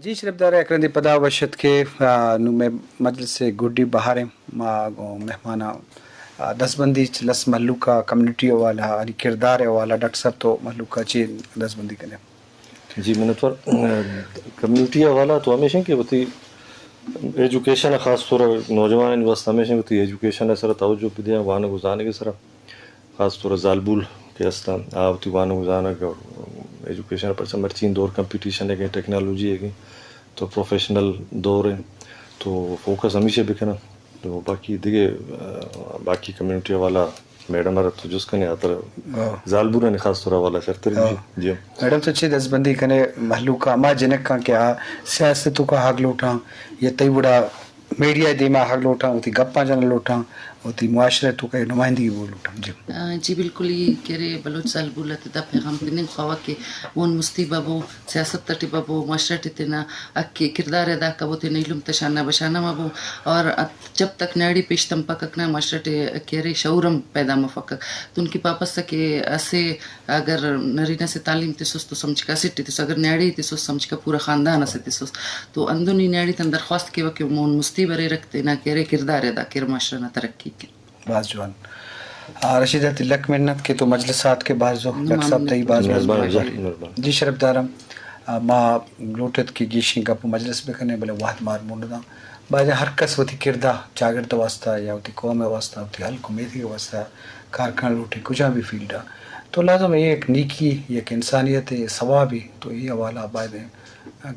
जी शरफदार अकरंदी पदा वशत के नुमे मजलिस गुड्डी बहारे मागो मेहमाना दसबंदी लस महलूका कम्युनिटी वाला अली किरदार वाला डॉक्टर साहब तो महलूका ची दसबंदी कने जी मैंने तो कम्युनिटी वाला तो हमेशा की होती एजुकेशन ख़ास तौर नौजवान वस्त हमेशा होती एजुकेशन सर तवज्जो दिया वाहन गुजारने के सर ख़ास तौर जालबुल के अस्ता आवती वाहन गुजारने का एजुकेशन पर समर्चीन दौर कंपटीशन है टेक्नोलॉजी है तो प्रोफेशनल दौर है तो फोकस हमेशा भी करना तो बाकी देखिए बाकी कम्युनिटी वाला मैडम हर तो जिसका नहीं आता जालबुरा ने खास तौर वाला करते जी मैडम तो अच्छी दसबंदी कने महलूका मा जनक का क्या सियासतों का हक लौटा ये तई बड़ा मीडिया दिमा हक लौटा होती गप्पा जन लौटा होती मुआशरतों का नुमाइंदगी वो लौटा जी बिल्कुल ये कह रहे बलोच जालबुल तदा पैगाम तिने खवा के वन मुस्ती बाबू सियासत तटी बाबू मुआशरत तिना अक्के किरदार अदा कबो तिने इल्म तशाना बशाना बाबू और जब तक नाड़ी पेश तम पकना मुआशरत कह रहे शौरम पैदा मफक तो उनकी पापस के ऐसे अगर नरीना से तालीम तिसुस तो समझ का सिटी तिस अगर नाड़ी तिसुस समझ का पूरा खानदान से तिसुस तो अंदुनी नाड़ी तन दरख्वास्त के वके मोन मुस्ती बरे रखते ना कह रहे किरदार अदा कर मुआशरा तरक्की के बाज जवान रशीदा तिलक मिन्नत के तो मजलिसात के बाजो डॉक्टर साहब तई बाज जी शरफदारम मा लोटत की गीशी का मजलिस में करने बले वाद मार मुंडदा बाज हर कस होती किरदा जागरत वास्ता या होती कौम वास्ता होती हल कुमेती के वास्ता कारखाना लूटे कुछ भी फील्ड तो लाजम ये एक नीकी एक इंसानियत है सवाब ही तो ये हवाला बाद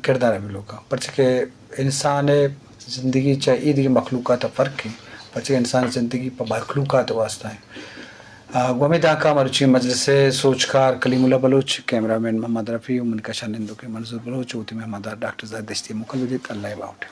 किरदार भी लोग पर के इंसान ज़िंदगी चाहे ईद की मखलूक़ात फ़र्क है पर इंसान ज़िंदगी पर मखलूक़ात वास्ता है उम्मीद आका मरुची मजलिस सोचकार कलीमुल्लाह बलोच कैमरामैन मोहम्मद रफ़ी मुनकशा निंदो के मंजूर बलोच होती महमद डॉक्टर ज़ाद दस्ती मुकल अल्लाह बाउट